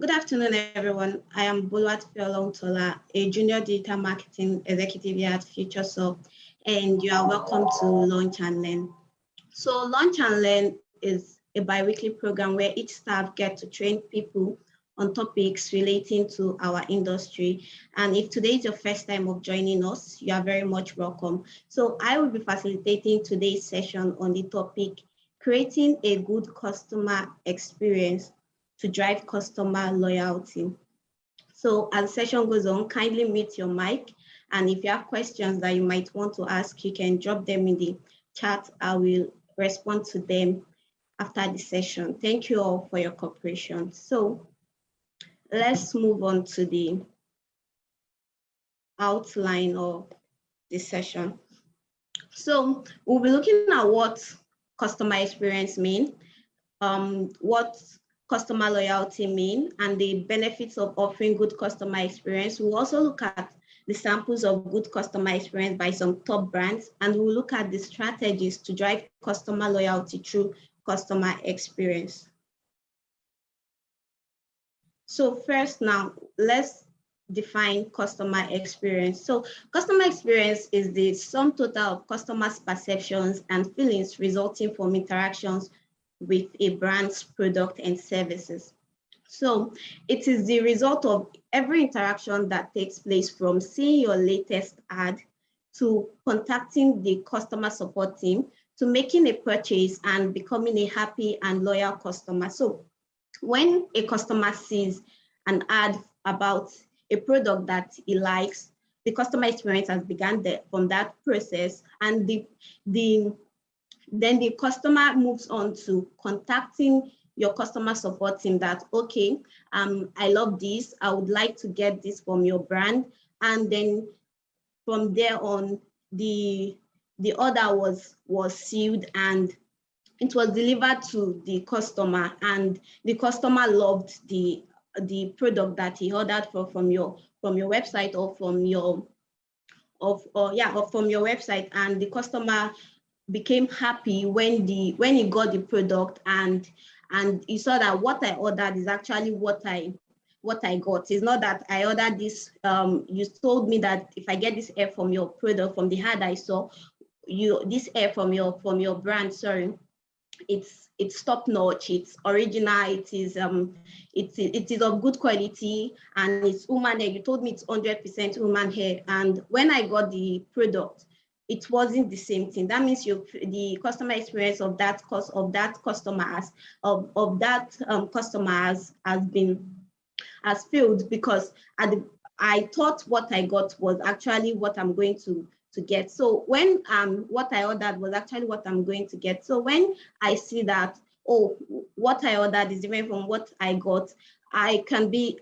Good afternoon, everyone. I am Boluwatife Oloruntola, a junior digital marketing executive here at Futuresoft, and you are welcome to Launch and Learn. So Launch and Learn is a bi-weekly program where each staff get to train people on topics relating to our industry. And if today is your first time of joining us, you are very much welcome. So I will be facilitating today's session on the topic, creating a good customer experience to drive customer loyalty. So as the session goes on, kindly mute your mic. And if you have questions that you might want to ask, you can drop them in the chat. I will respond to them after the session. Thank you all for your cooperation. So let's move on to the outline of the session. So we'll be looking at what customer experience means, what customer loyalty mean, and the benefits of offering good customer experience. We'll also look at the samples of good customer experience by some top brands, and we'll look at the strategies to drive customer loyalty through customer experience. So first now, let's define customer experience. So customer experience is the sum total of customers' perceptions and feelings resulting from interactions with a brand's product and services. So it is the result of every interaction that takes place, from seeing your latest ad to contacting the customer support team to making a purchase and becoming a happy and loyal customer. So when a customer sees an ad about a product that he likes, the customer experience has begun there from that process, and then the customer moves on to contacting your customer support team that, okay, I love this, I would like to get this from your brand. And then from there on, the order was sealed and it was delivered to the customer, and the customer loved the product that he ordered from your website or from your website, and the customer became happy when he got the product and he saw that what I ordered is actually what I got. It's not that I ordered this, you told me that if I get this air from your product, from the ad I saw, this air from your brand, sorry, it's top notch, it's original, it is of good quality, and it's human hair. You told me it's 100% human hair, and when I got the product, it wasn't the same thing. That means the customer experience of that customer has failed, because I thought what I got was actually what I'm going to get. So when what I ordered was actually what I'm going to get. So when I see that, oh, what I ordered is different from what I got, I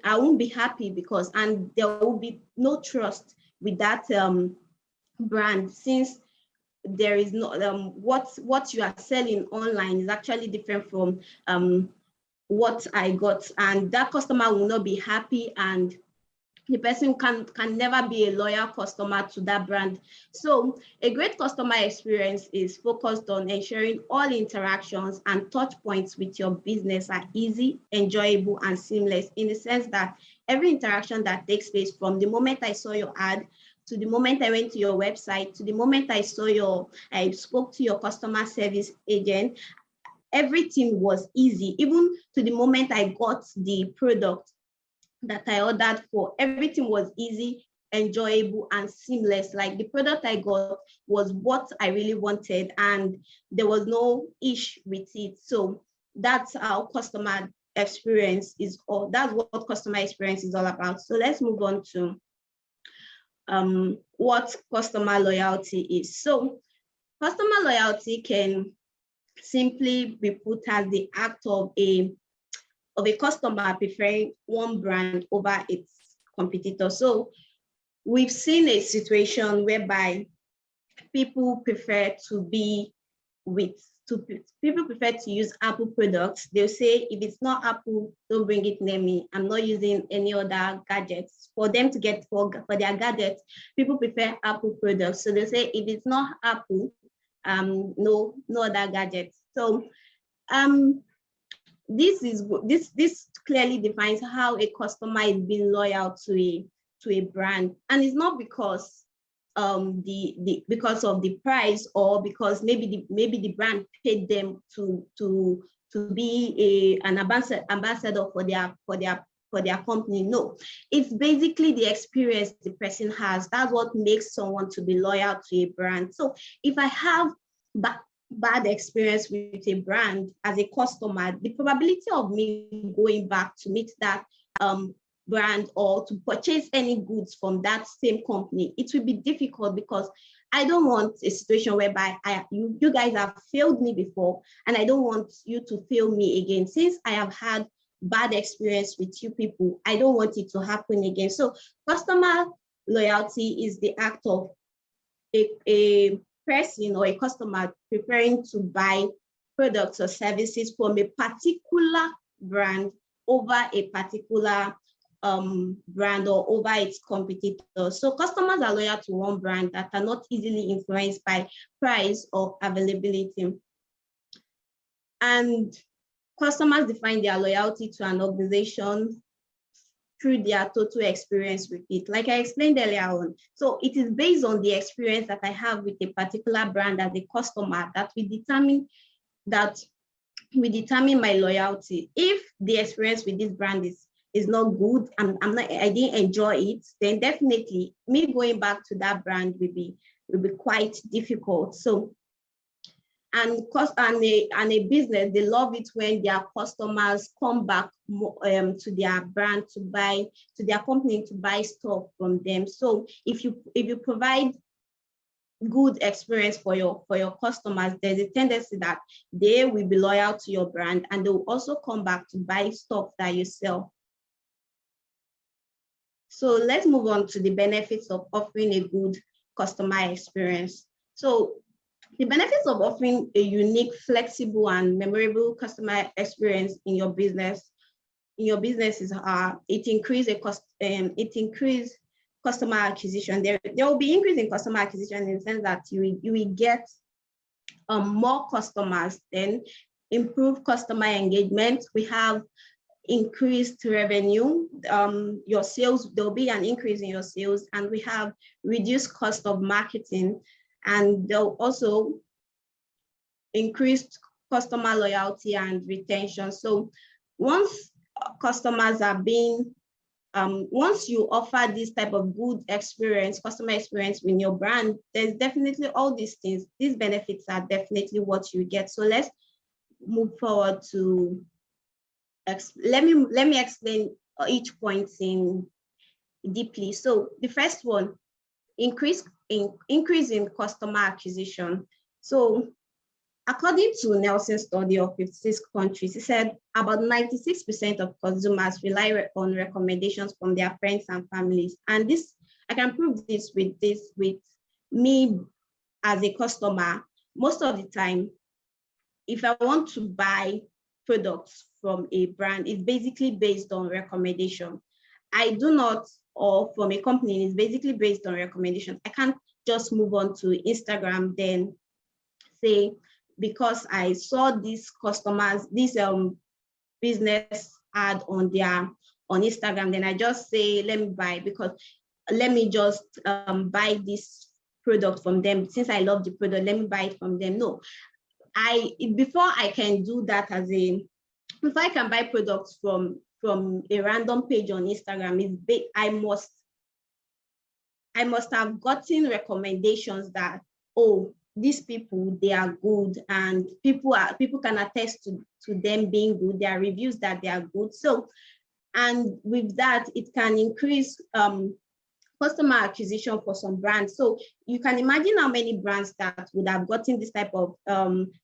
won't be happy, and there will be no trust with that brand, since there is no what you are selling online is actually different from what I got, and that customer will not be happy, and the person can never be a loyal customer to that brand. So a great customer experience is focused on ensuring all interactions and touch points with your business are easy, enjoyable, and seamless, in the sense that every interaction that takes place, from the moment I saw your ad, to the moment I went to your website, to the moment I spoke to your customer service agent, everything was easy. Even to the moment I got the product that I ordered for, everything was easy, enjoyable, and seamless. Like, the product I got was what I really wanted, and there was no issue with it. So that's how customer experience is all. That's what customer experience is all about. So let's move on to what customer loyalty is. So customer loyalty can simply be put as the act of a customer preferring one brand over its competitor. So we've seen a situation whereby people prefer to use Apple products. They'll say, if it's not Apple, don't bring it near me. I'm not using any other gadgets. For them to get for their gadgets, people prefer Apple products. So they say, if it's not Apple, no other gadgets. So this clearly defines how a customer is being loyal to a brand, and it's not because because of the price, or because maybe the brand paid them to be an ambassador for their company. No, it's basically the experience the person has. That's what makes someone to be loyal to a brand. So if I have bad experience with a brand as a customer, the probability of me going back to meet that brand or to purchase any goods from that same company, it will be difficult, because I don't want a situation whereby you guys have failed me before, and I don't want you to fail me again. Since I have had bad experience with you people, I don't want it to happen again. So customer loyalty is the act of a person or a customer preparing to buy products or services from a particular brand over a particular brand or over its competitors. So customers are loyal to one brand that are not easily influenced by price or availability. And customers define their loyalty to an organization through their total experience with it, like I explained earlier on. So it is based on the experience that I have with a particular brand as a customer that we determine my loyalty. If the experience with this brand is not good, I didn't enjoy it, then definitely me going back to that brand will be quite difficult. So and a business, they love it when their customers come back to their brand to their company to buy stuff from them. So if you provide good experience for your customers, there's a tendency that they will be loyal to your brand, and they will also come back to buy stuff that you sell. So let's move on to the benefits of offering a good customer experience. So the benefits of offering a unique, flexible, and memorable customer experience in your business is it increase customer acquisition. There will be increase in customer acquisition in the sense that you will get more customers, then improve customer engagement. We have increased revenue, your sales, there'll be an increase in your sales, and we have reduced cost of marketing, and they'll also increased customer loyalty and retention. So once customers are being, once you offer this type of good experience, customer experience with your brand, there's definitely all these things, these benefits are definitely what you get. So let's move forward to, let me explain each point in deeply. So the first one, increase in customer acquisition. So according to Nelson's study of 56 countries, he said about 96% of consumers rely on recommendations from their friends and families. And this, I can prove this with me as a customer. Most of the time, if I want to buy products from a brand, it's basically based on recommendation. I do not, or from a company, it's basically based on recommendation. I can't just move on to Instagram, then say, because I saw these customers, this business ad on Instagram, then I just say, let me buy, because let me just buy this product from them. Since I love the product, let me buy it from them. No, before I can do that before I can buy products from a random page on Instagram, I must have gotten recommendations that, oh, these people, they are good, and people can attest to them being good. There are reviews that they are good. So, and with that, it can increase customer acquisition for some brands. So you can imagine how many brands that would have gotten this type of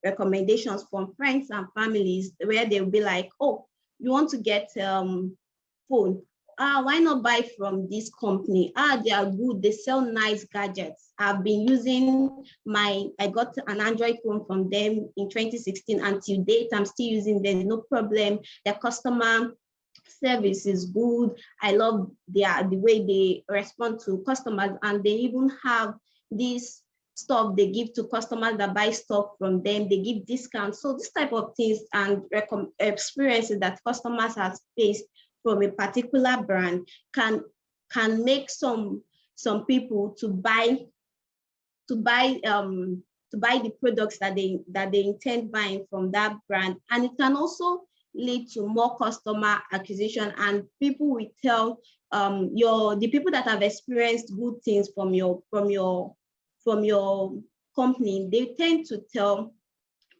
recommendations from friends and families, where they'll be like, oh, you want to get phone? Why not buy from this company? They are good. They sell nice gadgets. I've been using I got an Android phone from them in 2016. Until date, I'm still using them. No problem. Their customer service is good. I love the way they respond to customers, and they even have this stuff they give to customers that buy stuff from them. They give discounts. So this type of things and experiences that customers have faced from a particular brand can make some people to buy the products that they intend buying from that brand. And it can also lead to more customer acquisition, and people will tell the people that have experienced good things from your company, they tend to tell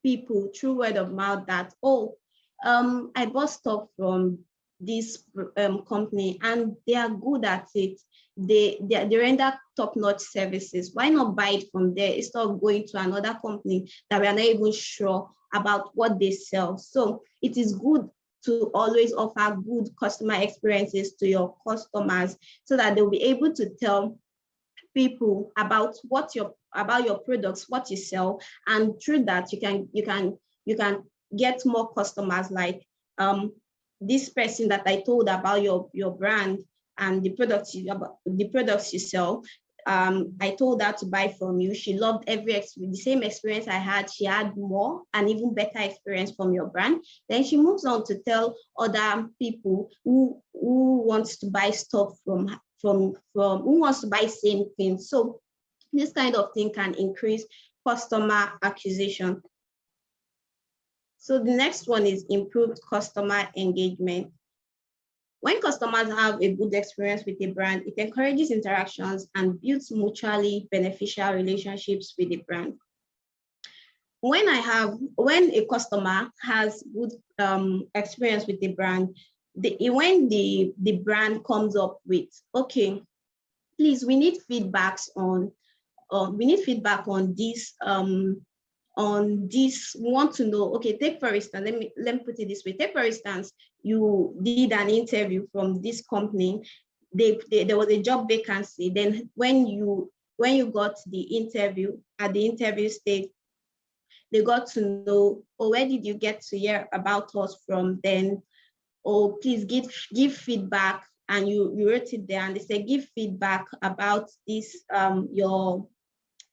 people through word of mouth that, oh, I bought stuff from this company and they are good at it. They render top-notch services. Why not buy it from there instead of going to another company that we are not even sure about what they sell? So it is good to always offer good customer experiences to your customers so that they'll be able to tell people about your products, what you sell, and through that you can get more customers, like this person that I told about your brand and the products you sell. I told her to buy from you. She loved the same experience I had. She had more and even better experience from your brand. Then she moves on to tell other people who wants to buy stuff from who wants to buy same thing. So this kind of thing can increase customer acquisition. So the next one is improved customer engagement. When customers have a good experience with a brand, it encourages interactions and builds mutually beneficial relationships with the brand. When a customer has good experience with the brand, when the brand comes up with, okay, please, we need feedback on this. We want to know, okay, take for instance, let me put it this way. Take for instance, you did an interview from this company. There was a job vacancy. Then when you got the interview, at the interview stage, they got to know, oh, where did you get to hear about us from? Then, oh, please give feedback. And you wrote it there, and they said, give feedback about this, your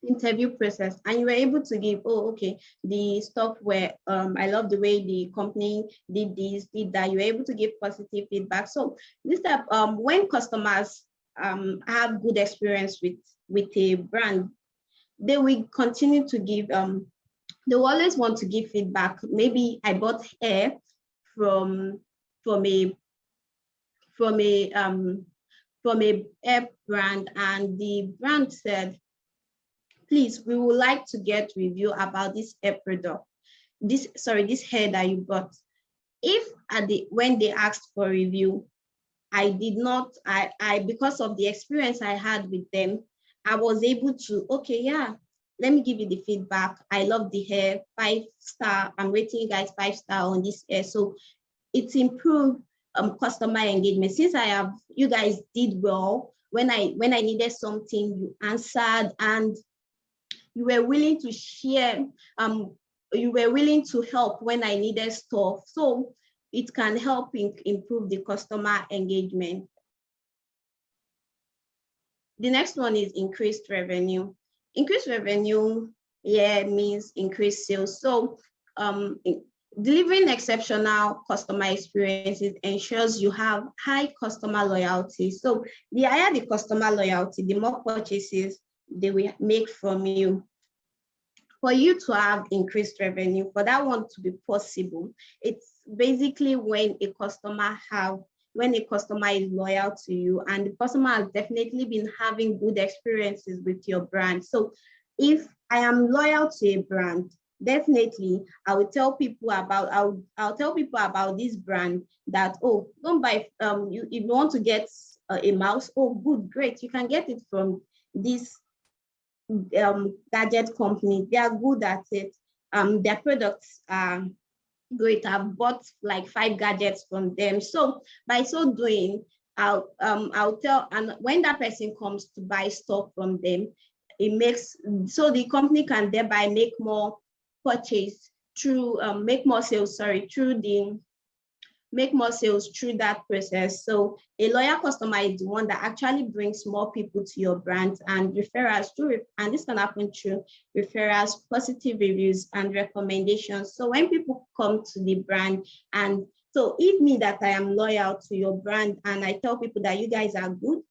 interview process, and you were able to give, oh, okay, the stuff where I love the way the company did this, did that. You were able to give positive feedback. So this type, when customers have good experience with a brand, they will continue to give. They will always want to give feedback. Maybe I bought hair from a hair brand, and the brand said, please, we would like to get review about this hair product, this hair that you bought. If when they asked for review, I did not, because of the experience I had with them, I was able to, okay, yeah, let me give you the feedback. I love the hair, 5-star. I'm rating you guys 5-star on this hair. So it's improved customer engagement. Since you guys did well, when I needed something, you answered, and you were willing to share, you were willing to help when I needed stuff. So it can help improve the customer engagement. The next one is increased revenue. Increased revenue, means increased sales. So delivering exceptional customer experiences ensures you have high customer loyalty. So the higher the customer loyalty, the more purchases they will make from you. For you to have increased revenue, for that one to be possible, it's basically when a customer is loyal to you, and the customer has definitely been having good experiences with your brand. So if I am loyal to a brand, definitely I will tell people about, I'll tell people about this brand that, oh, don't buy, if you want to get a mouse, oh, good, great, you can get it from this gadget company. They are good at it. Their products are great. I've bought like 5 gadgets from them. So by so doing, I'll tell, and when that person comes to buy stuff from them, it makes, so the company can thereby make more purchase through, make more sales, through the make more sales through that process. So a loyal customer is the one that actually brings more people to your brand, and referrals through, and this can happen through referrals, positive reviews, and recommendations. So when people come to the brand, and so if me that I am loyal to your brand and I tell people that you guys are good,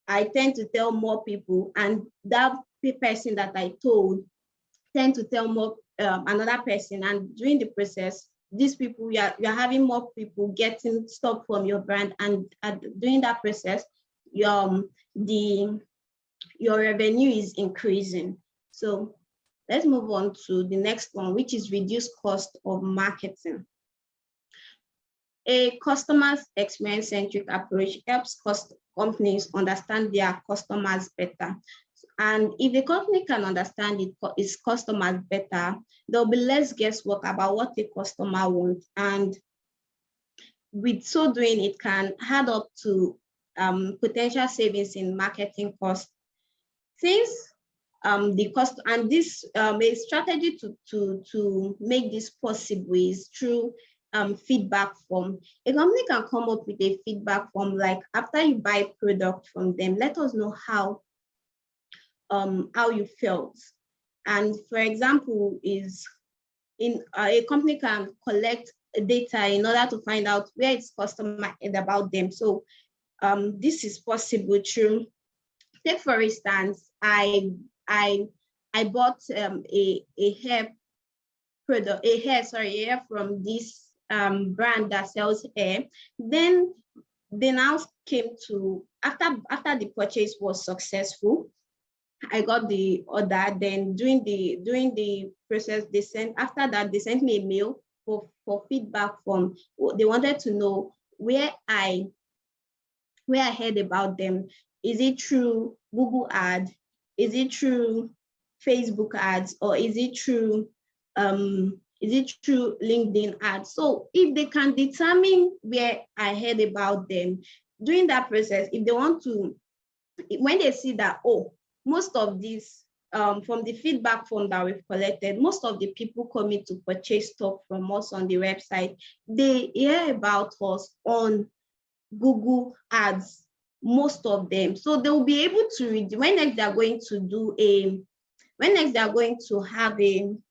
I tend to tell more people, and that person that I told tend to tell more another person, and during the process, these people, you're having more people getting stuff from your brand, and during that process, your revenue is increasing. So let's move on to the next one, which is reduce cost of marketing. A customer experience-centric approach helps companies understand their customers better. And if the company can understand its customers better, there'll be less guesswork about what the customer wants. And with so doing, it can add up to potential savings in marketing costs. Since the cost, and this a strategy to make this possible is through feedback form. A company can come up with a feedback form, like after you buy product from them, let us know how you felt. And for example, is in a company can collect data in order to find out where its customer is about them. So this is possible through, take for instance, I bought a hair product, a hair from this brand that sells hair. Then they now came to, after the purchase was successful, I got the order. Then during the process, they sent me a mail for feedback from, they wanted to know where I heard about them. Is it through Google ad? Is it through Facebook ads? Or is it through LinkedIn ads? So if they can determine where I heard about them during that process, if they want to, when they see that, oh, most of these, from the feedback form that we've collected, most of the people coming to purchase stuff from us on the website, they hear about us on Google ads, most of them. So they'll be able to read, when next they're going to do when next they're going to have when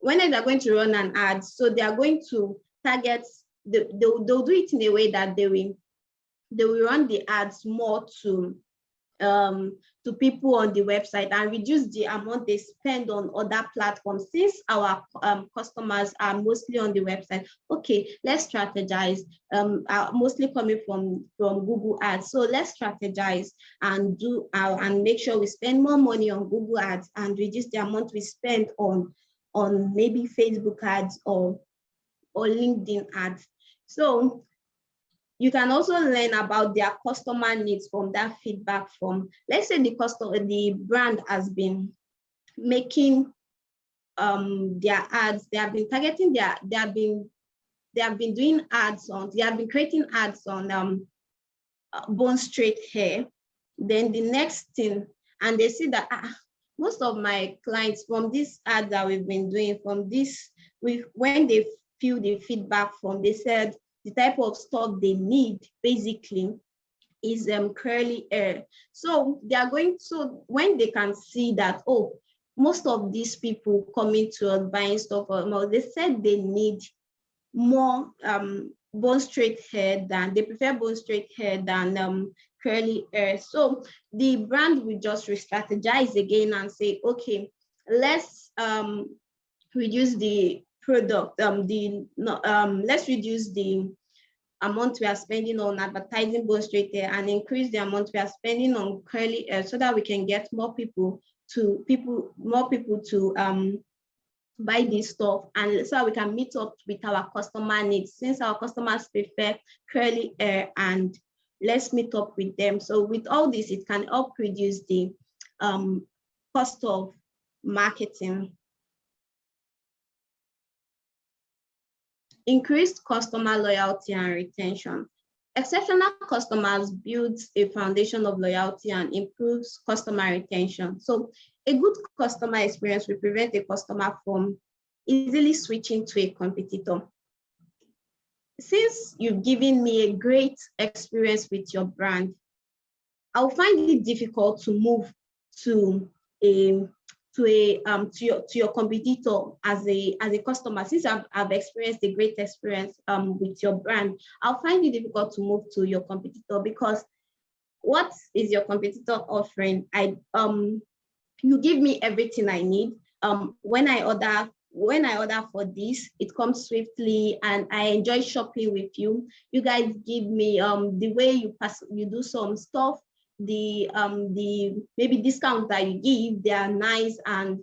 next they're going to run an ad, so they are going to target, they'll do it in a way that they will run the ads more to people on the website and reduce the amount they spend on other platforms. Since our customers are mostly on the website, okay, let's strategize, mostly coming from Google ads. So let's strategize and do and make sure we spend more money on Google ads and reduce the amount we spend on maybe Facebook ads or LinkedIn ads. So you can also learn about their customer needs from that feedback form. Let's say the brand has been making their ads, they have been targeting they have been doing ads on, they have been creating ads on bone straight hair. Then the next thing, and they see that most of my clients from this ad that we've been doing, from this, when they fill the feedback form, they said the type of stuff they need basically is curly hair. So they are going, so when they can see that, oh, most of these people coming to us buying stuff, they said they need more bone straight hair, than they prefer bone straight hair than curly hair. So the brand will just re-strategize again and say, okay, let's reduce the product, let's reduce the amount we are spending on advertising bone straight hair and increase the amount we are spending on curly hair, so that we can get more people to buy this stuff, and so we can meet up with our customer needs. Since our customers prefer curly hair, and let's meet up with them. So with all this, it can help reduce the cost of marketing. Increased customer loyalty and retention. Exceptional customers builds a foundation of loyalty and improves customer retention. So a good customer experience will prevent a customer from easily switching to a competitor. since you've given me a great experience with your brand, I'll find it difficult to move to a to your competitor as a customer. Since I've experienced a great experience with your brand, I'll find it difficult to move to your competitor, because what is your competitor offering? You give me everything I need. When I order for this, it comes swiftly, and I enjoy shopping with you. You guys give me the way you do some stuff, the maybe discounts that you give, they are nice and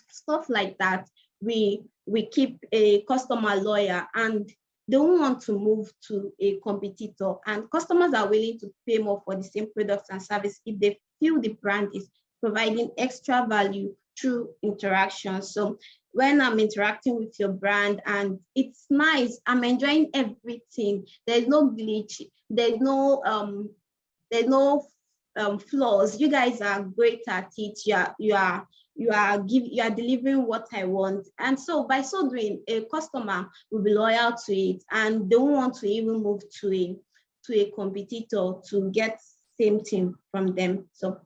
stuff like that. We keep a customer loyal, and they don't want to move to a competitor. And customers are willing to pay more for the same products and service if they feel the brand is providing extra value through interaction. So when I'm interacting with your brand and it's nice, I'm enjoying everything. There's no glitch. There's no flaws. You guys are great at it. You are delivering what I want. And so by so doing, a customer will be loyal to it and don't want to even move to a competitor to get same thing from them. So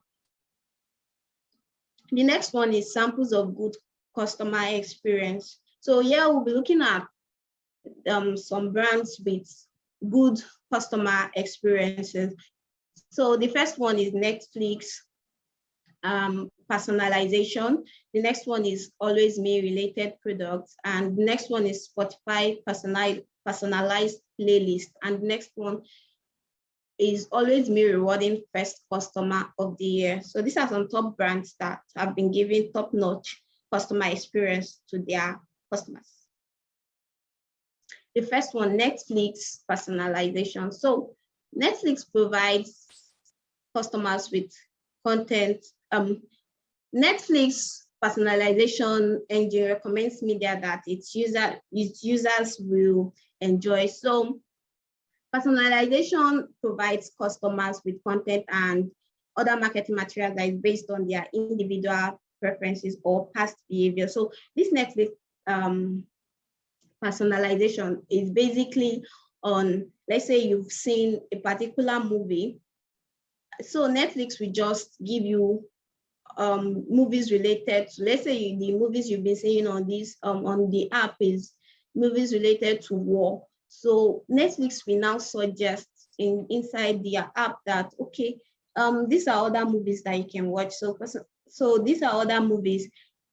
the next one is samples of good customer experience. So yeah, we'll be looking at some brands with good customer experiences. So the first one is Netflix, personalization. The next one is Always Me related products. And the next one is Spotify personalized playlist. And the next one is Always Me rewarding first customer of the year. So these are some top brands that have been giving top-notch customer experience to their customers. The first one, Netflix personalization. So Netflix provides customers with content. Netflix personalization engine recommends media that its users will enjoy. So personalization provides customers with content and other marketing materials that is based on their individual preferences or past behavior. So this Netflix personalization is basically on, let's say you've seen a particular movie. So Netflix will just give you movies related to, let's say the movies you've been seeing on this on the app is movies related to war. So Netflix will now suggest inside their app that, okay, these are other movies that you can watch. So these are other movies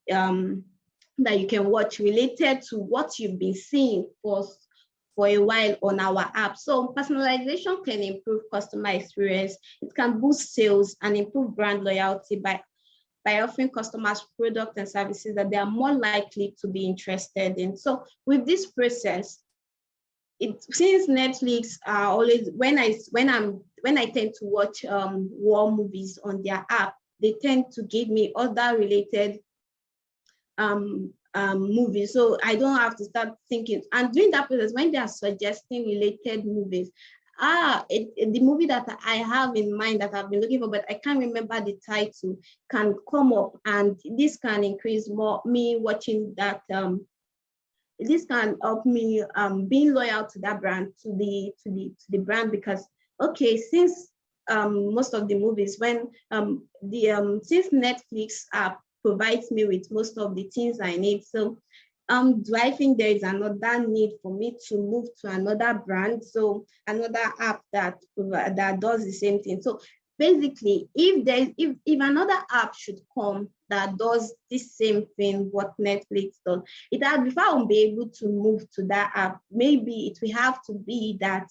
that you can watch related to what you've been seeing for a while on our app. So personalization can improve customer experience. It can boost sales and improve brand loyalty by offering customers products and services that they are more likely to be interested in. So with this process, since Netflix are always, when I tend to watch war movies on their app, they tend to give me other related movies, so I don't have to start thinking. And during that process, when they are suggesting related movies, the movie that I have in mind that I've been looking for, but I can't remember the title, can come up, and this can increase me watching that. This can help me being loyal to that brand, to the brand, because okay, since most of the movies, when since Netflix app provides me with most of the things I need, so do I think there is another need for me to move to another brand, so another app that does the same thing? So basically, if another app should come that does the same thing what Netflix does, before I'll be able to move to that app, maybe it will have to be that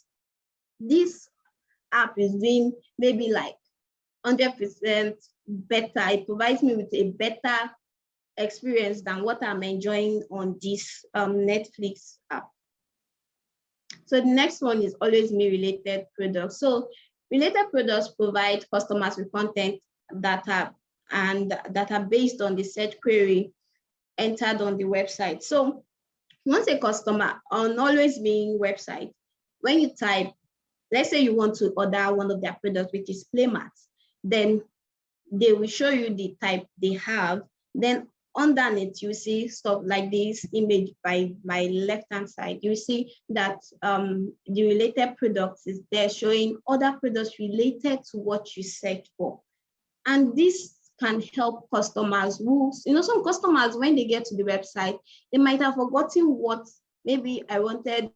this app is doing maybe like 100% better. It provides me with a better experience than what I'm enjoying on this Netflix app. So the next one is Always Me related products. So related products provide customers with content that are based on the search query entered on the website. So once a customer on Always Me website, when you type, let's say you want to order one of their products, which is playmats, then they will show you the type they have. Then underneath, you see stuff like this image by my left-hand side. You see that the related products is there, showing other products related to what you search for. And this can help customers who, some customers, when they get to the website, they might have forgotten what, maybe I wanted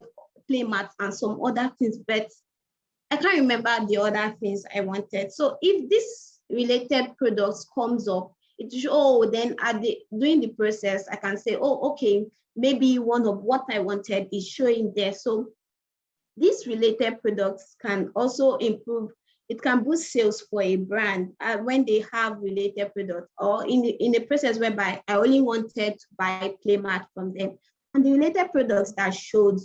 playmats and some other things, but I can't remember the other things I wanted. So if this related products comes up, it shows, then during the process, I can say, oh, okay, maybe one of what I wanted is showing there. So these related products can also improve, it can boost sales for a brand when they have related products, or in the process whereby I only wanted to buy playmat from them. And the related products that showed,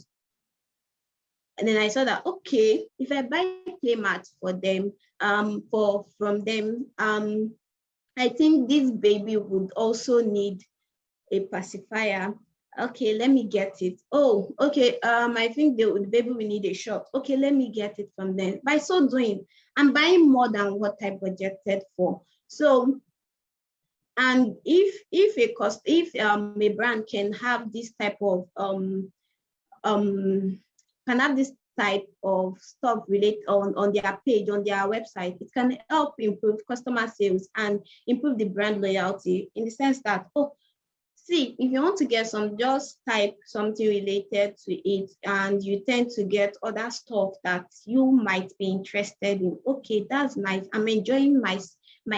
and then I saw that, okay, if I buy playmat for them, from them, I think this baby would also need a pacifier. Okay, let me get it. Oh, okay, I think the baby will need a shot. Okay, let me get it from them. By so doing, I'm buying more than what I budgeted for. So, and if a brand can have this type of stuff related on their page, on their website, it can help improve customer sales and improve the brand loyalty, in the sense that, oh, see, if you want to get some, just type something related to it, and you tend to get other stuff that you might be interested in. Okay, that's nice. I'm enjoying my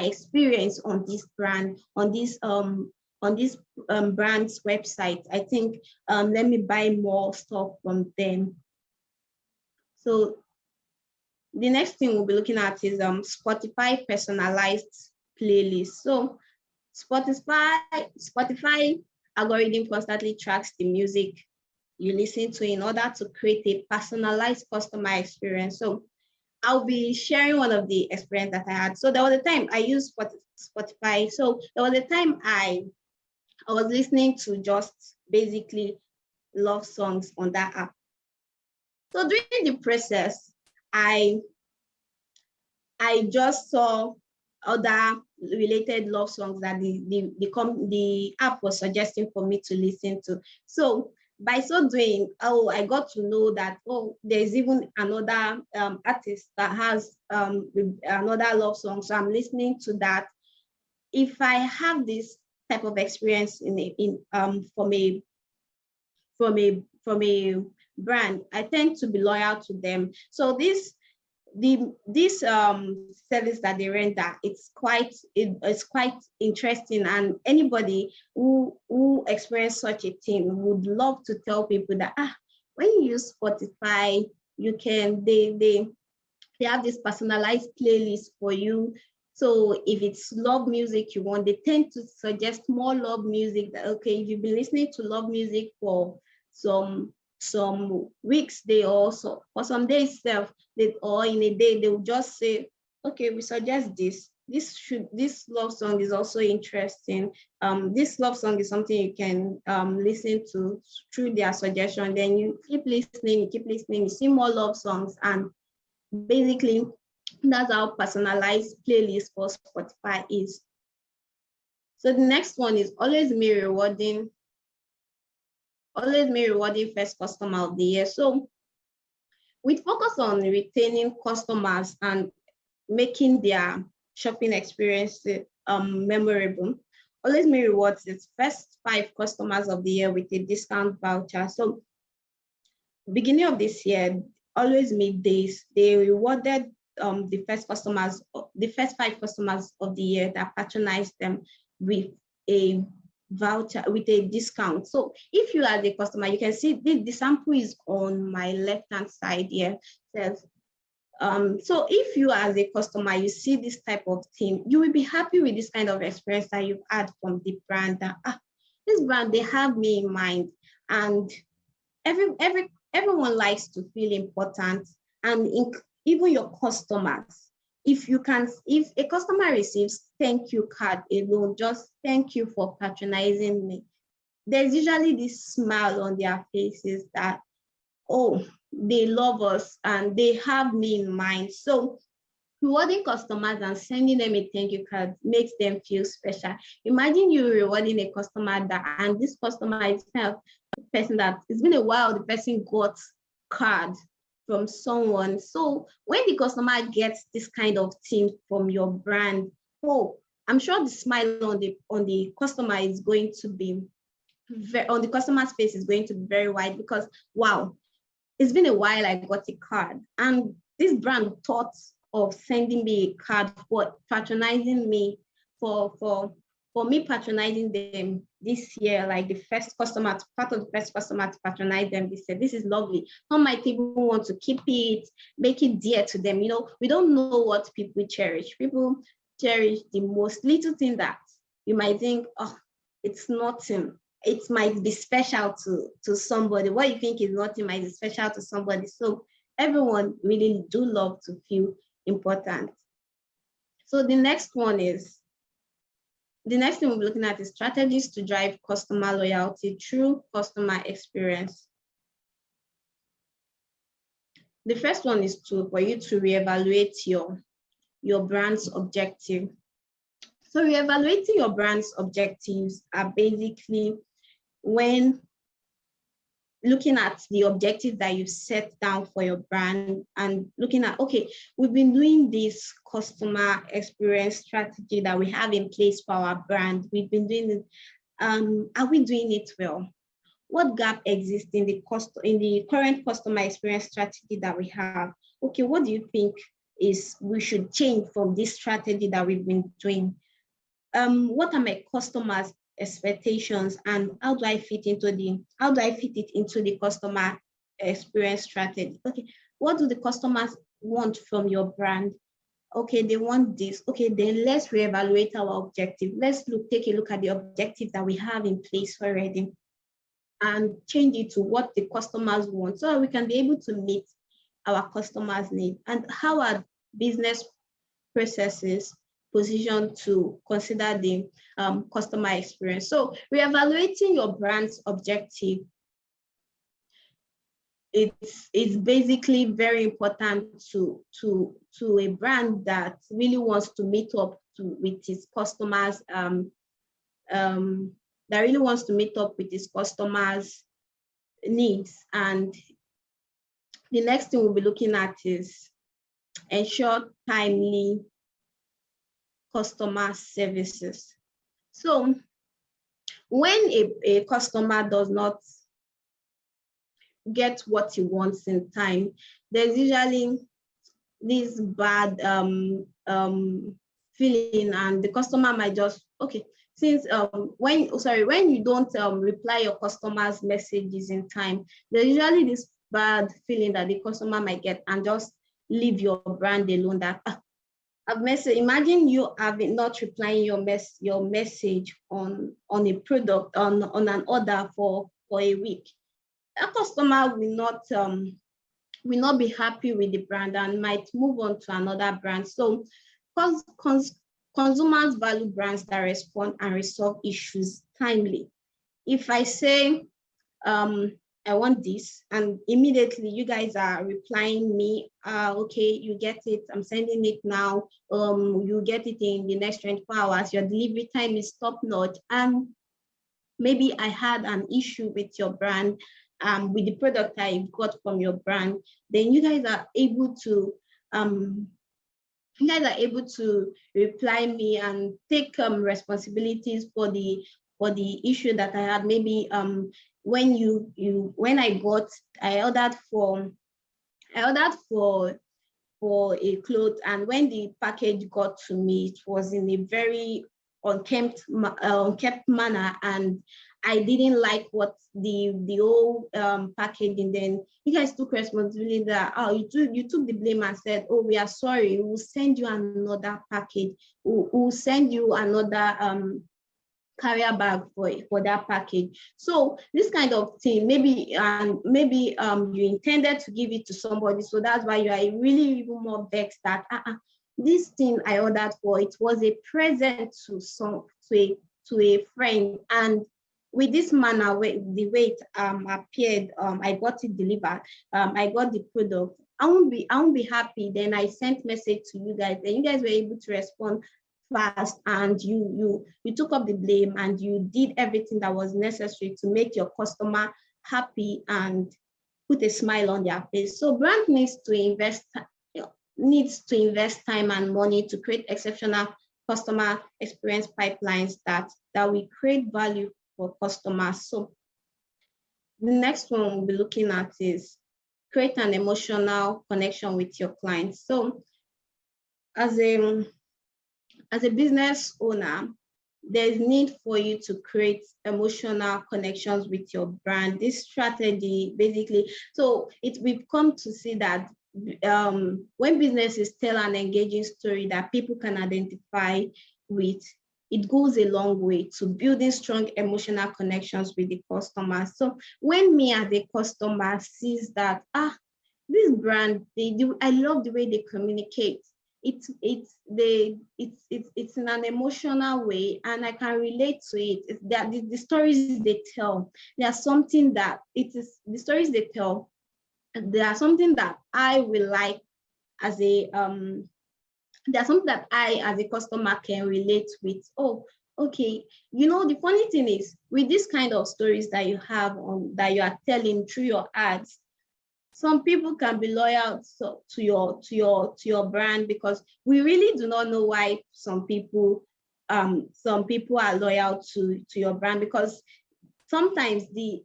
experience on this brand, on this brand's website. I think let me buy more stuff from them. So the next thing we'll be looking at is Spotify personalized playlist. So Spotify algorithm constantly tracks the music you listen to in order to create a personalized customer experience. So I'll be sharing one of the experience that I had. So there was a time I used Spotify. So there was a time I was listening to just basically love songs on that app. So during the process, I just saw other related love songs that the app was suggesting for me to listen to. So by so doing, I got to know that, there's even another artist that has another love song. So I'm listening to that. If I have this type of experience from a brand, I tend to be loyal to them. So this service that they render, it's quite interesting, and anybody who experience such a thing would love to tell people that when you use Spotify, you can they have this personalized playlist for you. So if it's love music you want, they tend to suggest more love music. That, okay, if you've been listening to love music for some weeks, they also, for some days or in a day, they will just say, okay, we suggest this love song is also interesting. This love song is something you can listen to through their suggestion. Then you keep listening, you see more love songs, and basically that's how personalized playlist for Spotify is. So the next one is always me rewarding first customer of the year. So we focus on retaining customers and making their shopping experience memorable. Always Me rewards its first 5 customers of the year with a discount voucher. So beginning of this year, Always Me days, they rewarded the first 5 customers of the year that patronized them with a voucher, with a discount. So if you are the customer, you can see the sample is on my left-hand side here. So if you as a customer, you see this type of thing, you will be happy with this kind of experience that you've had from the brand. That this brand, they have me in mind, and everyone likes to feel important, and even your customers. If a customer receives thank you card alone, just thank you for patronizing me, there's usually this smile on their faces that, oh, they love us and they have me in mind. So Rewarding customers and sending them a thank you card makes them feel special. Imagine you rewarding a customer and this customer is kind of the person that it's been a while, the person got card from someone. So when the customer gets this kind of thing from your brand, oh, I'm sure the smile on the customer is going to be on the customer's face is going to be very wide, because wow, it's been a while I got a card, and this brand thought of sending me a card for patronizing me, for me patronizing them this year, like the first customer, part of the first customer to patronize them. They said, this is lovely. Some might even want to keep it, make it dear to them. You know, we don't know what people cherish. People cherish the most little thing that you might think, oh, it's nothing. It might be special to somebody. What you think is nothing might be special to somebody. So everyone really do love to feel important. So the next thing we'll be looking at is strategies to drive customer loyalty through customer experience. The first one is for you to reevaluate your brand's objective. So reevaluating your brand's objectives are basically when looking at the objective that you set down for your brand and looking at, okay, we've been doing this customer experience strategy that we have in place for our brand. We've been doing it. Are we doing it well? What gap exists in the current customer experience strategy that we have? Okay, what do you think is we should change from this strategy that we've been doing? What are my customers' expectations, and how do I fit it into the customer experience strategy? Okay, what do the customers want from your brand? Okay, they want this. Okay, then let's reevaluate our objective. Let's take a look at the objective that we have in place already and change it to what the customers want, so we can be able to meet our customers' needs. And how are business processes positioned to consider the customer experience? So reevaluating your brand's objective, it's basically very important to a brand that really wants to meet up with its customers, that really wants to meet up with its customers' needs. And the next thing we'll be looking at is ensure timely customer services. So when a customer does not get what he wants in time, there's usually this bad feeling, and the customer might just, okay, since when you don't reply your customers' messages in time, there's usually this bad feeling that the customer might get and just leave your brand alone. That imagine you not replying your message on a product, on an order for a week. A customer will not be happy with the brand and might move on to another brand. So consumers value brands that respond and resolve issues timely. If I say, I want this, and immediately you guys are replying me, okay, you get it, I'm sending it now, you get it in the next 24 hours, your delivery time is top notch, and maybe I had an issue with your brand, with the product I got from your brand, then you guys are able to reply me and take responsibilities for the issue that I had. Maybe when I ordered for a cloth, and when the package got to me, it was in a very unkept manner, and I didn't like what the whole packaging. Then you guys took responsibility that, you took the blame and said, oh, we are sorry, we'll send you another package, we'll send you another carrier bag for that package. So this kind of thing, maybe you intended to give it to somebody, so that's why you are really even more vexed that this thing I ordered for, it was a present to a friend, and with this manner, the way it appeared, I got it delivered, I got the product, I won't be happy. Then I sent message to you guys, and you guys were able to respond fast, and you took up the blame, and you did everything that was necessary to make your customer happy and put a smile on their face. So brand needs to invest time and money to create exceptional customer experience pipelines that will create value for customers. So the next one we'll be looking at is create an emotional connection with your clients. So as a business owner, there's need for you to create emotional connections with your brand. This strategy basically, so we've come to see that when businesses tell an engaging story that people can identify with, it goes a long way to building strong emotional connections with the customer. So when me as a customer sees that, this brand, I love the way they communicate. It's in an emotional way, and I can relate to it. It's that the stories they tell, they are something that the stories they tell, they are something that I will like as a there's something that I as a customer can relate with. Oh, okay. The funny thing is, with this kind of stories that you have that you are telling through your ads, some people can be loyal to your brand, because we really do not know why some people are loyal to your brand, because sometimes the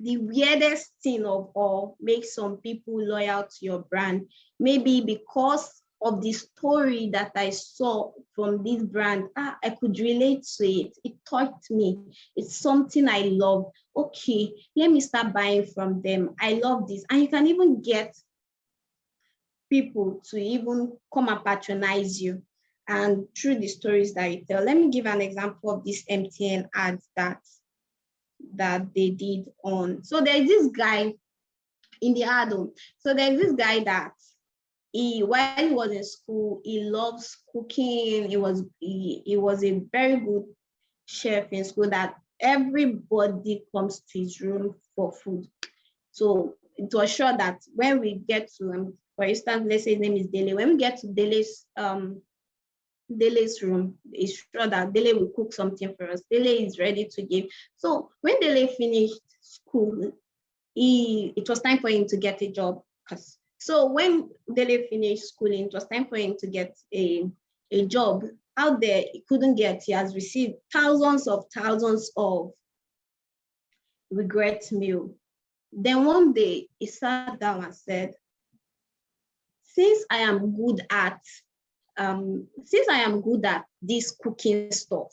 weirdest thing or makes some people loyal to your brand, maybe because of the story that I saw from this brand. I could relate to it. It touched me. It's something I love. Okay, let me start buying from them. I love this. And you can even get people to even come and patronize you, and through the stories that you tell. Let me give an example of this MTN ads that they did on. So there's this guy in the ad. So there's this guy that while he was in school, he loves cooking. He was a very good chef in school, that everybody comes to his room for food. So it was sure that when we get to, for instance, let's say his name is Dele. When we get to Dele's room, it's sure that Dele will cook something for us. Dele is ready to give. So when Dele finished school, it was time for him to get a job. So when Dele finished schooling, it was time for him to get a job out there. He couldn't get. He has received thousands of regret mail. Then one day he sat down and said, since I am good at this cooking stuff,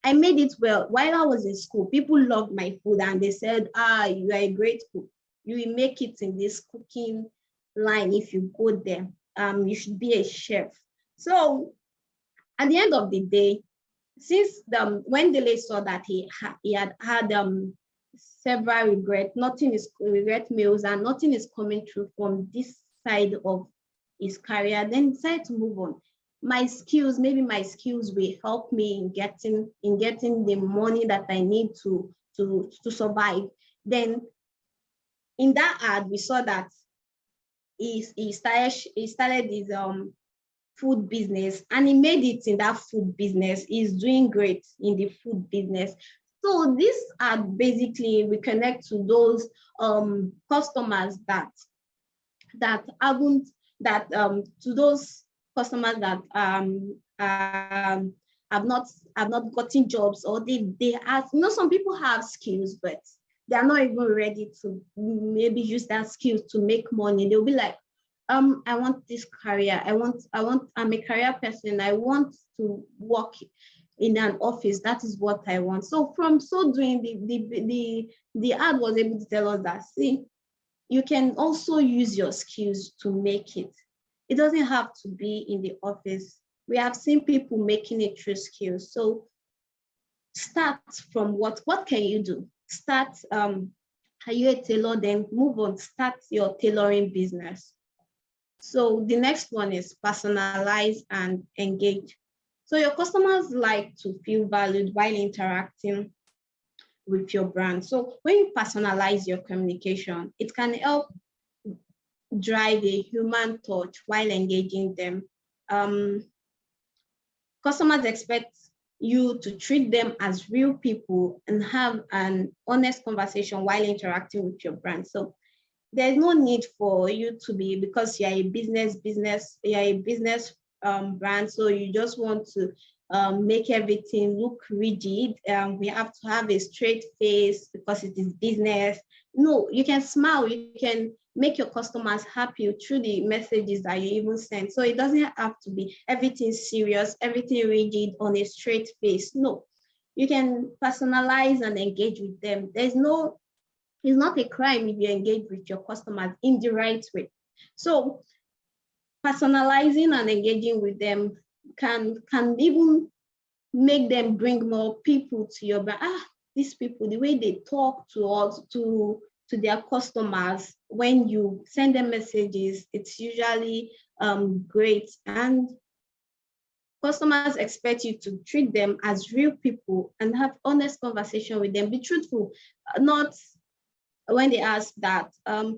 I made it well. While I was in school, people loved my food, and they said, you are a great cook. You will make it in this cooking line if you go there. You should be a chef. So at the end of the day, since when Dele saw that he had several regret mails, and nothing is coming through from this side of his career, then decided to move on. Maybe my skills will help me in getting the money that I need to survive. Then in that ad, we saw that he started his food business, and he made it in that food business. He's doing great in the food business. So this ad, basically, we connect to those customers to those customers that have not gotten jobs, or they have, some people have skills, but they are not even ready to maybe use that skills to make money. They'll be like, I want this career. I'm a career person. I want to work in an office. That is what I want. So from so doing, the ad was able to tell us that, see, you can also use your skills to make it. It doesn't have to be in the office. We have seen people making it through skills. So start from what can you do? Start, are you a tailor? Then move on, start your tailoring business. So the next one is personalize and engage. So your customers like to feel valued while interacting with your brand. So when you personalize your communication, it can help drive a human touch while engaging them. Customers expect you to treat them as real people and have an honest conversation while interacting with your brand. So there's no need for you to be, because you're a business brand, so you just want to make everything look rigid. We have to have a straight face because it is business. No, you can smile, you can make your customers happy through the messages that you even send. So it doesn't have to be everything serious, everything rigid on a straight face. No, you can personalize and engage with them. It's not a crime if you engage with your customers in the right way. So personalizing and engaging with them can even make them bring more people to your brand. These people, the way they talk to us, to their customers, when you send them messages, it's usually great. And customers expect you to treat them as real people and have honest conversation with them. Be truthful, not when they ask that,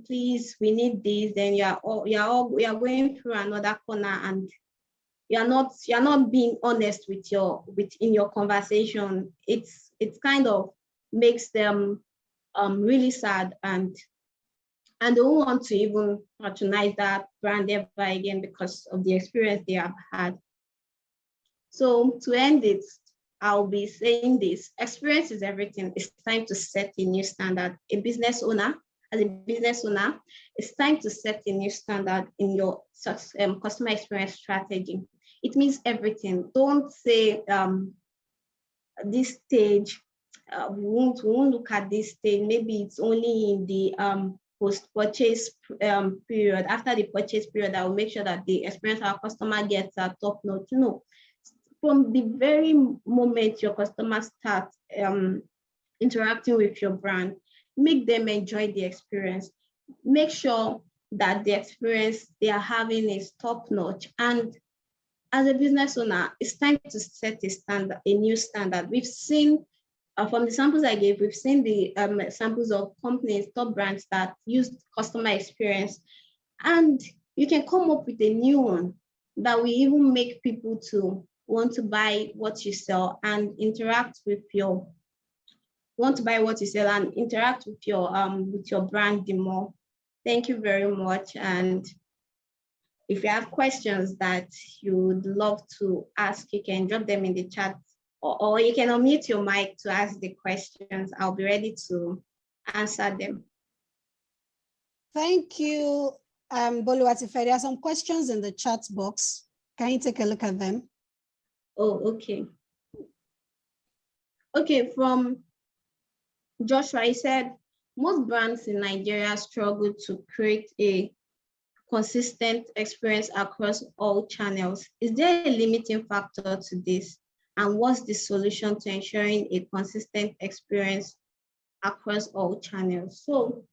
please, we need this, then you're going through another corner and you're not being honest in your conversation. It's kind of makes them really sad, and they won't want to even patronize that brand ever again because of the experience they have had. So to end it, I'll be saying this: experience is everything. It's time to set a new standard. As a business owner, it's time to set a new standard in your customer experience strategy. It means everything. Don't say this stage, we won't look at this stage. Maybe it's only in the post-purchase period. After the purchase period, I will make sure that the experience our customer gets are top notch. No. From the very moment your customers start interacting with your brand, make them enjoy the experience. Make sure that the experience they are having is top notch. And as a business owner, it's time to set a new standard. We've seen from the samples I gave, we've seen the samples of companies, top brands that use customer experience, and you can come up with a new one that will even make people to want to buy what you sell and interact with your brand the more. Thank you very much. And if you have questions that you would love to ask, you can drop them in the chat, or you can unmute your mic to ask the questions. I'll be ready to answer them. Thank you, Boluwatife. There are some questions in the chat box. Can you take a look at them? Oh, okay. Okay, from Joshua, he said, most brands in Nigeria struggle to create a consistent experience across all channels. Is there a limiting factor to this? And what's the solution to ensuring a consistent experience across all channels? So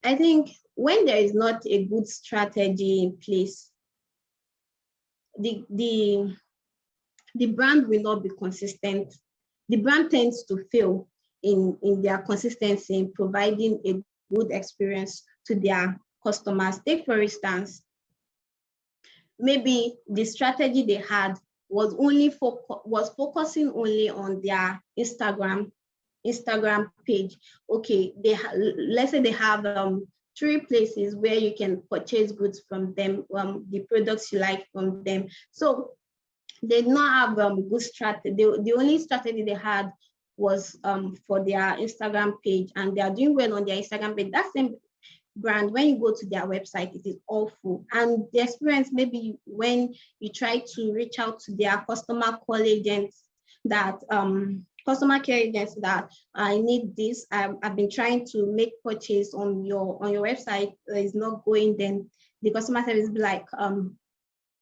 I think when there is not a good strategy in place, the brand will not be consistent. The brand tends to fail in their consistency in providing a good experience to their customers. Take, for instance, maybe the strategy they had was focusing only on their Instagram page. Okay, let's say they have 3 places where you can purchase goods from them, the products you like from them. So they did not have good strategy. The only strategy they had was for their Instagram page, and they are doing well on their Instagram page. That same brand, when you go to their website, it is awful. And the experience, maybe when you try to reach out to their customer care agents that I need this, I've been trying to make purchase on your website, is not going, then the customer service be like,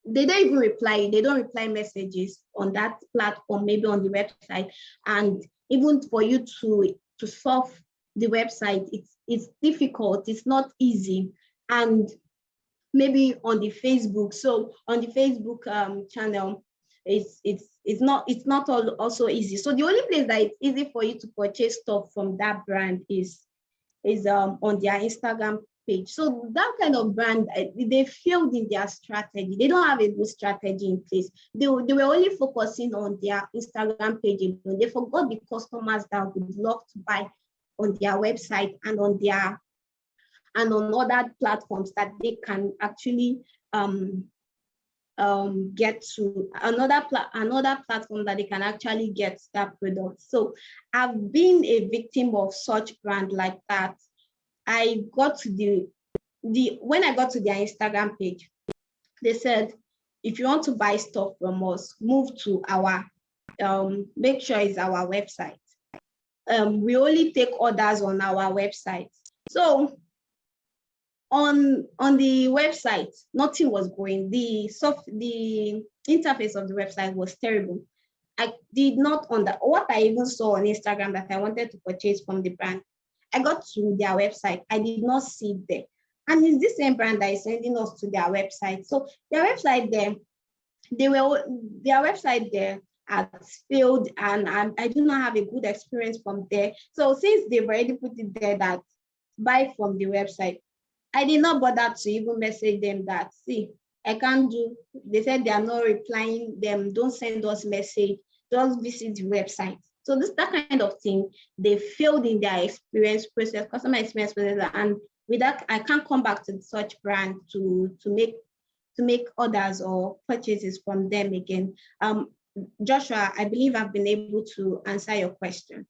they don't even reply. They don't reply messages on that platform, maybe on the website. And even for you to solve the website, it's difficult. It's not easy. And maybe on the Facebook. So on the Facebook channel, it's not also easy. So the only place that it's easy for you to purchase stuff from that brand is on their Instagram page. So that kind of brand, they failed in their strategy. They don't have a good strategy in place. They were only focusing on their Instagram page. They forgot the customers that would love to buy on their website and on other platforms that they can actually get to another platform that they can actually get that product. So I've been a victim of such brand like that. I got to when I got to their Instagram page, they said, if you want to buy stuff from us, move to our make sure it's our website. We only take orders on our website. So on the website, nothing was going. The interface of the website was terrible. I did not what I even saw on Instagram that I wanted to purchase from the brand. I got to their website. I did not see it there. And it's the same brand that is sending us to their website. So their website there has failed, and I do not have a good experience from there. So since they've already put it there that buy from the website, I did not bother to even message them that, see, I can't do. They said they are not replying them. Don't send us message. Just visit the website. So that kind of thing, they failed in their experience process, customer experience process, and with that, I can't come back to such brand to make orders or purchases from them again. Joshua, I believe I've been able to answer your question.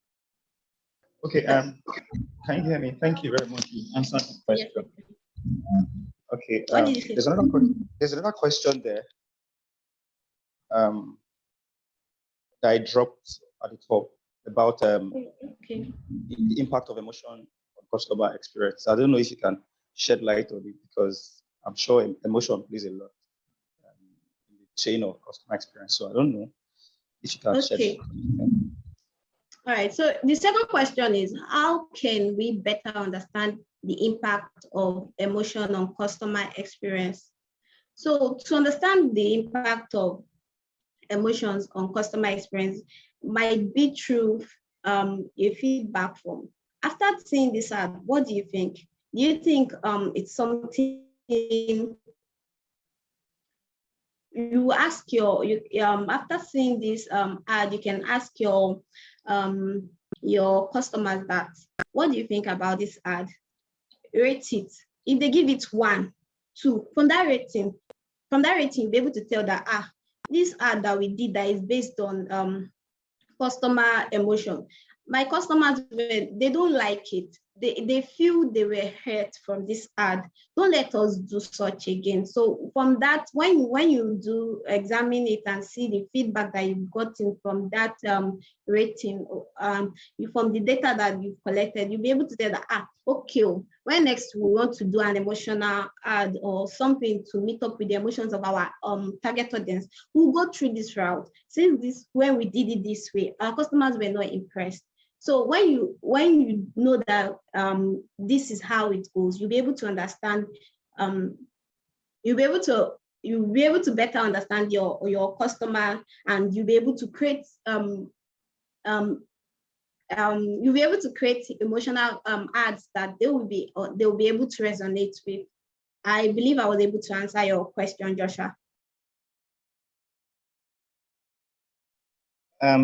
Okay. Can you hear me? Thank you very much. You answered the question. Yes. Okay. What did you say? There's another question there. That I dropped at the top about the impact of emotion on customer experience. I don't know if you can shed light on it, because I'm sure emotion plays a lot in the chain of customer experience. So I don't know if you can shed light on it. All right. So the second question is, how can we better understand the impact of emotion on customer experience? So to understand the impact of emotions on customer experience might be through a feedback form. After seeing this ad, what do you think? Do you think it's something you ask after seeing this ad, you can ask your customers that, what do you think about this ad? Rate it. If they give it 1, 2, from that rating, you'll be able to tell that this ad that we did that is based on customer emotion. My customers, they don't like it. They feel they were hurt from this ad. Don't let us do such again. So from that, when you do examine it and see the feedback that you've gotten from that rating, from the data that you've collected, you'll be able to tell that, okay, when next we want to do an emotional ad or something to meet up with the emotions of our target audience, we'll go through this route. Since when we did it this way, our customers were not impressed. So when you know that this is how it goes, you'll be able to understand. You'll be able to better understand your customer, and you'll be able to create you'll be able to create emotional ads that they'll be able to resonate with. I believe I was able to answer your question, Joshua.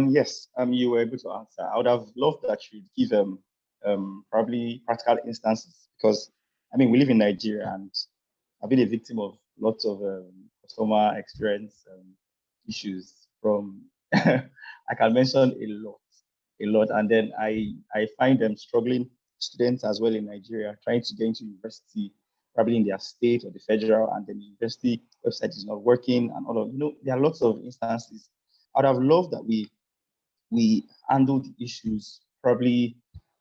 Yes, you were able to answer. I would have loved that you'd give them probably practical instances, because we live in Nigeria, and I've been a victim of lots of customer experience issues from, I can mention a lot. And then I find them struggling, students as well in Nigeria, trying to get into university, probably in their state or the federal, and then the university website is not working, and all of, there are lots of instances. I'd have loved that we handle the issues probably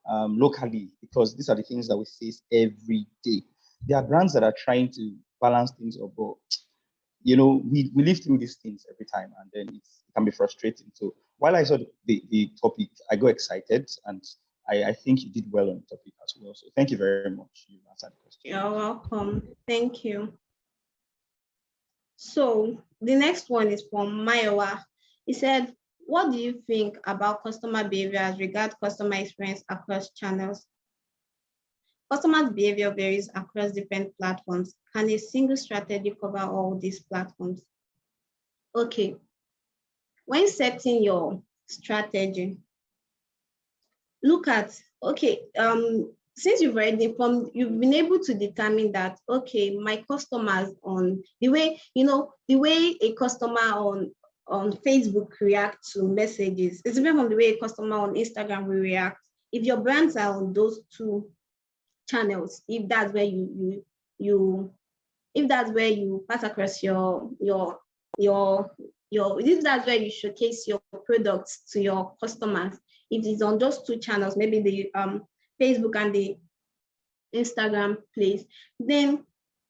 locally, because these are the things that we face every day. There are brands that are trying to balance things up, but we live through these things every time, and then it can be frustrating. So while I saw the topic, I got excited, and I think you did well on the topic as well. So thank you very much. You answered the question. You're welcome. Thank you. So the next one is from Mayowa. He said, what do you think about customer behavior as regards customer experience across channels? Customers' behavior varies across different platforms. Can a single strategy cover all these platforms? Okay, when setting your strategy, look at, okay, since you've been able to determine that, okay, my customers on the way, the way a customer on Facebook react to messages is different from the way a customer on Instagram will react. If your brands are on those two channels, if that's where if that's where you pass across if that's where you showcase your products to your customers, if it's on those two channels, maybe the Facebook and the Instagram place, then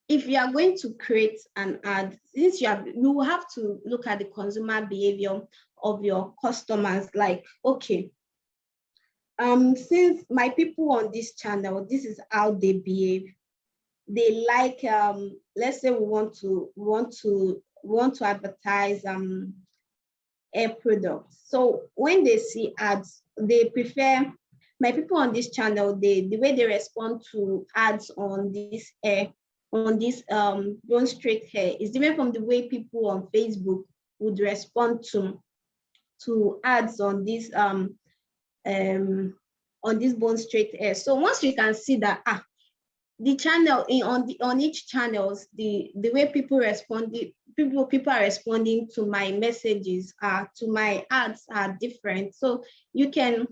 if you are going to create an ad, since you will have to look at the consumer behavior of your customers, like, okay, since my people on this channel, this is how they behave. They like, let's say we want to advertise hair products. So when they see ads, they prefer, my people on this channel, the way they respond to ads on this bone straight hair is different from the way people on Facebook would respond to ads on this bone straight hair. So once you can see that the channel on each channels, the way people are responding to my messages to my ads are different. So you can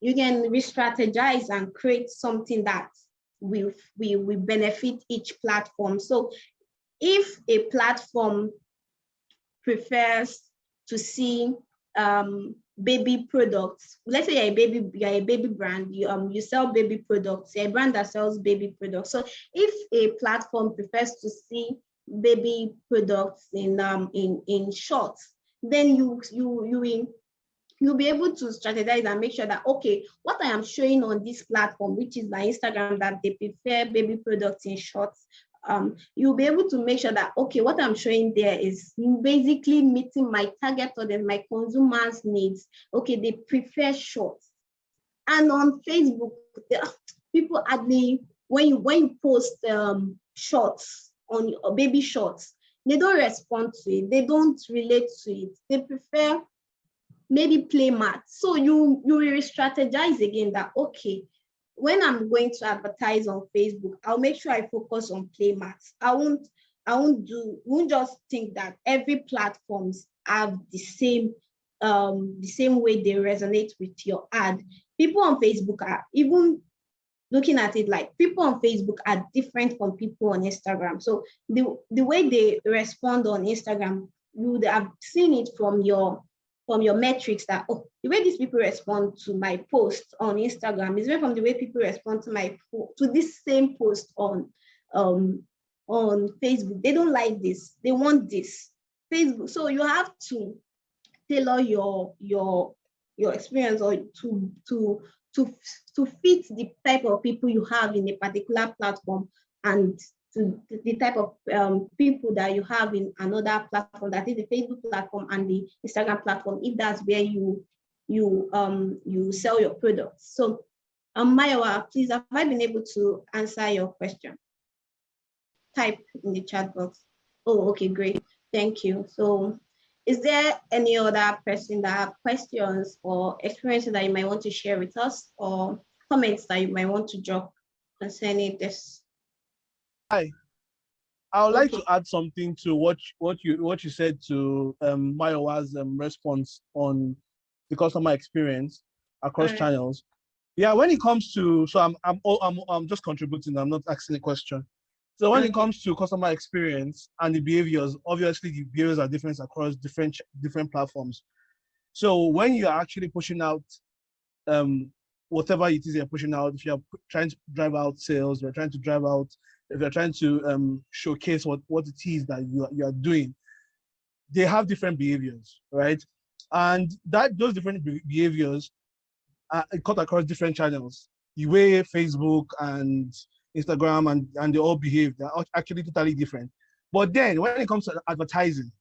re-strategize and create something that will benefit each platform. So if a platform prefers to see baby products, let's say you're a baby brand, you sell baby products, you're a brand that sells baby products. So if a platform prefers to see baby products in shorts, then you'll be able to strategize and make sure that, okay, what I am showing on this platform, which is my Instagram, that they prefer baby products in shorts, you'll be able to make sure that, okay, what I'm showing there is basically meeting my target audience, my consumers' needs. Okay, they prefer shorts. And on Facebook, people when you post shorts on baby shorts, they don't respond to it. They don't relate to it. They prefer maybe play mat. So you will strategize again that, okay, when I'm going to advertise on Facebook, I'll make sure I focus on play mats. I won't just think that every platforms have the same way they resonate with your ad. People on Facebook are even looking at it like people on Facebook are different from people on Instagram. So the way they respond on Instagram, you would have seen it from your metrics that, oh, the way these people respond to my post on Instagram is different from the way people respond to this same post on Facebook. They don't like this. They want this. Facebook. So you have to tailor your experience or to fit the type of people you have in a particular platform and to the type of people that you have in another platform, that is the Facebook platform and the Instagram platform, if that's where you sell your products. So Mayowa, please, have I been able to answer your question? Type in the chat box. Oh, okay, great. Thank you. So is there any other person that have questions or experiences that you might want to share with us, or comments that you might want to drop concerning this? Hi, I would like to add something to what you said to Mayowa's response on the customer experience across channels. Yeah, when it comes to, so I'm just contributing. I'm not asking a question. So when it comes to customer experience and the behaviors, obviously the behaviors are different across different platforms. So when you are actually pushing out whatever it is you're pushing out, if you're trying to drive out sales, you're trying to drive out, if you're trying to showcase what it is that you are doing, they have different behaviors, right? And those different behaviors are cut across different channels. The way Facebook and Instagram and they all behave, they're actually totally different. But then when it comes to advertising,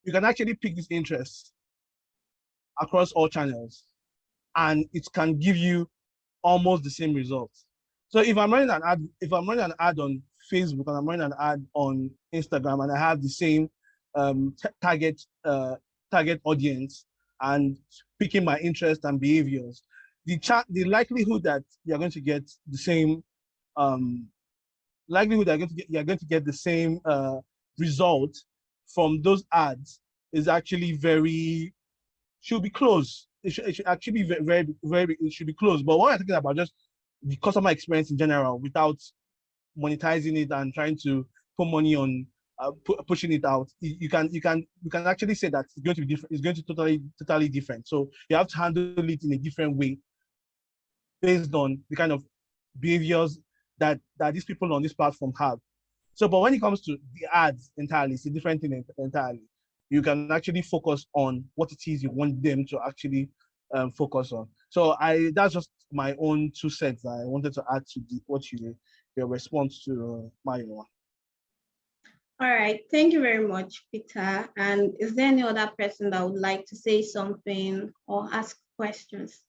you can actually pick these interests across all channels, and it can give you almost the same results. So if I'm running an ad on Facebook and I'm running an ad on Instagram and I have the same target audience and picking my interest and behaviors, the likelihood that you're going to get the same you're going to get the same result from those ads is actually should be close. It should actually be very, it should be close. But what I'm talking about just the customer experience in general without monetizing it and trying to put money on pushing it out, you can actually say that it's going to be different. It's going to totally different. So you have to handle it in a different way based on the kind of behaviors that these people on this platform have. So, but when it comes to the ads entirely, it's a different thing entirely. You can actually focus on what it is you want them to actually focus on. So that's just my own 2 cents that I wanted to add to your response to Mayo. All right, thank you very much, Peter. And is there any other person that would like to say something or ask questions?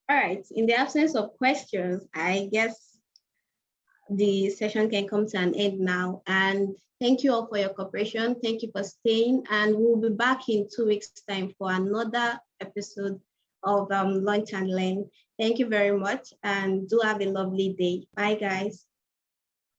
All right, in the absence of questions, I guess the session can come to an end now. And thank you all for your cooperation. Thank you for staying. And we'll be back in 2 weeks' time for another episode of Launch and Learn. Thank you very much and do have a lovely day. Bye, guys.